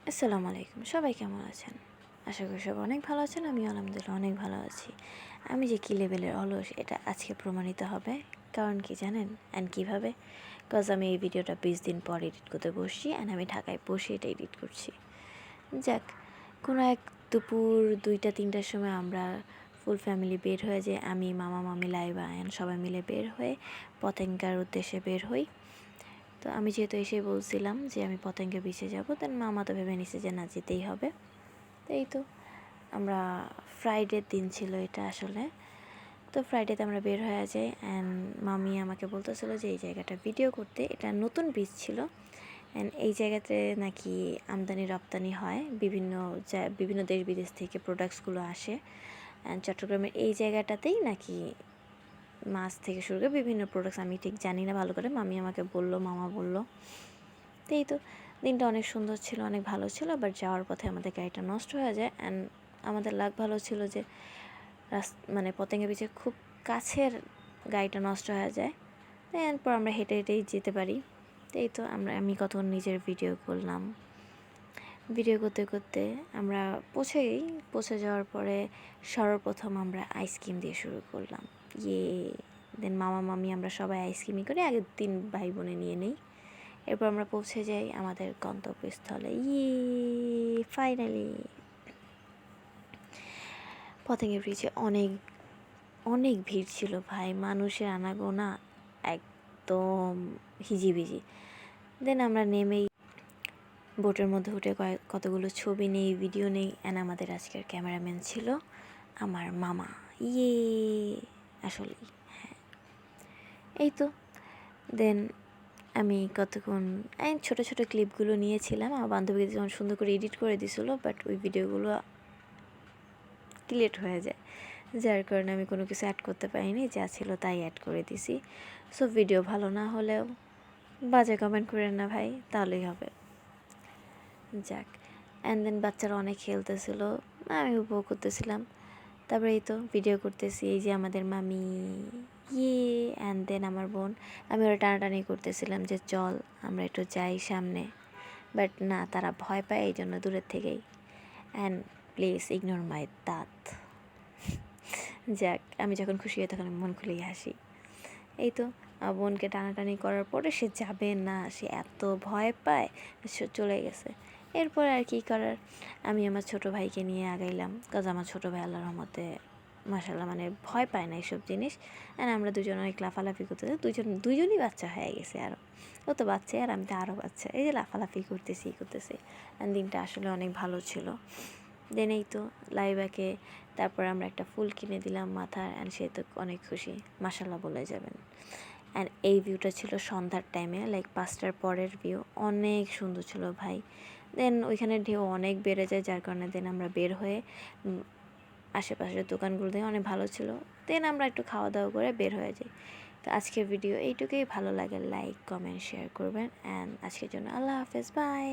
আসসালামু আলাইকুম। সবাই কেমন আছেন? আশা করি সবাই অনেক ভালো আছেন। আমিও আলহামদুলিল্লাহ অনেক ভালো আছি। আমি যে কী লেভেলের অলস এটা আজকে প্রমাণিত হবে। কারণ কি জানেন? অ্যান্ড কীভাবে? কজ আমি এই ভিডিওটা 20 দিন পর এডিট করতে বসছি অ্যান্ড আমি ঢাকায় বসে এটা এডিট করছি। যাক, কোনো এক দুপুর 2টা-3টার সময় আমরা ফুল ফ্যামিলি বের হয়ে যাই। আমি, মামা, মামি, লাইবা অ্যান্ড সবাই মিলে বের হয়ে পতেঙ্গার উদ্দেশ্যে বের হই। তো আমি যেহেতু এসেই বলছিলাম যে আমি পতেঙ্গা বিচে যাব, দেন মামা তো ভেবে নিছে যে না যেতেই হবে। তো এই তো আমরা ফ্রাইডের দিন ছিল এটা আসলে। তো ফ্রাইডেতে আমরা বের হয়ে যাই অ্যান্ড মামি আমাকে বলতেছিল যে এই জায়গাটা ভিডিও করতে। এটা নতুন বিচ ছিল অ্যান্ড এই জায়গাতে নাকি আমদানি রপ্তানি হয়, বিভিন্ন দেশ বিদেশ থেকে প্রোডাক্টসগুলো আসে অ্যান্ড চট্টগ্রামের এই জায়গাটাতেই নাকি মাছ থেকে শুরু করে বিভিন্ন প্রোডাক্টস, আমি ঠিক জানি না ভালো করে, মামি আমাকে বলল, মামা বলল। তো এই তো দিনটা অনেক সুন্দর ছিল, অনেক ভালো ছিল। আবার যাওয়ার পথে আমাদের গাড়িটা নষ্ট হয়ে যায় অ্যান্ড আমাদের লাক ভালো ছিল যে মানে পতেঙ্গা বিচে খুব কাছের গাড়িটা নষ্ট হয়ে যায়। এরপর আমরা হেঁটে হেঁটেই যেতে পারি। তো এই তো আমি কতক্ষণ নিজের ভিডিও করলাম। ভিডিও করতে করতে আমরা পৌঁছে যাওয়ার পরে সর্বপ্রথম আমরা আইসক্রিম দিয়ে শুরু করলাম। দেন মামা মামি আমরা সবাই আইসক্রিমই করি, আগে 3 ভাই বোনে নিয়ে নেই। এরপর আমরা পৌঁছে যাই আমাদের গন্তব্যস্থলে। ফাইনালি পতেঙ্গা ব্রিজে অনেক অনেক ভিড় ছিল ভাই, মানুষের আনাগোনা একদম হিজিবিজি। দেন আমরা নেমেই বোটের মধ্যে উঠে কতগুলো ছবি নেই, ভিডিও নেই অ্যান্ড আমাদের আজকের ক্যামেরাম্যান ছিল আমার মামা। আসলেই হ্যাঁ। এই তো দেন আমি কতক্ষণ ছোটো ছোটো ক্লিপগুলো নিয়েছিলাম। আমার বান্ধবীকে যেমন সুন্দর করে এডিট করে দিছিলো, বাট ওই ভিডিওগুলো ডিলিট হয়ে যায়, যার কারণে আমি কোনো কিছু অ্যাড করতে পারিনি, যা ছিল তাই অ্যাড করে দিছি। সো ভিডিও ভালো না হলেও বাজে কমেন্ট করেন না ভাই, তাহলেই হবে। যাক, অ্যান্ড দেন বাচ্চারা অনেক খেলতেছিল, আমি উপভোগ করতেছিলাম। তারপরে এই তো ভিডিও করতেছি, এই যে আমাদের মামি অ্যান্ড দেন আমার বোন। আমি ওরা টানাটানি করতেছিলাম যে চল আমরা একটু যাই সামনে, বাট না, তারা ভয় পায়, এই জন্য দূরের থেকেই। অ্যান্ড প্লিজ ইগনোর মাই দাঁত। যাক, আমি যখন খুশি হই তখন মন খুলেই হাসি। এই তো বোনকে টানাটানি করার পরে সে যাবে না, সে এত ভয় পায়, সে চলে গেছে। এরপর আর কি করার, আমি আমার ছোটো ভাইকে নিয়ে আগাইলাম, কাজ আমার ছোটো ভাই আল্লাহর রহমতে মাশাআল্লাহ মানে ভয় পায় না এইসব জিনিস। অ্যান্ড আমরা দুজন অনেক লাফালাফি করতেছি, দুজনই বাচ্চা হয়ে গেছে আরও, ও তো বাচ্চা আর আমি তো আরও বাচ্চা, এই যে লাফালাফি করতেছি অ্যান্ড দিনটা আসলে অনেক ভালো ছিল। দেন এই তো লাইবাকে তারপর আমরা একটা ফুল কিনে দিলাম মাথার অ্যান্ড সে তো অনেক খুশি, মাশাআল্লাহ বলে যাবেন। অ্যান্ড এই ভিউটা ছিল সন্ধ্যার টাইমে, লাইক 5টার পরের ভিউ, অনেক সুন্দর ছিল ভাই। দেন ওইখানে ঢেউ অনেক বেড়ে যায়, যার কারণে দেন আমরা বের হয়ে আশেপাশের দোকানগুলো দিয়ে অনেক ভালো ছিল, দেন আমরা একটু খাওয়া দাওয়া করে বের হয়ে যাই। তো আজকের ভিডিও এইটুকুই, ভালো লাগে লাইক কমেন্ট শেয়ার করবেন অ্যান্ড আজকের জন্য আল্লাহ হাফেজ, বাই।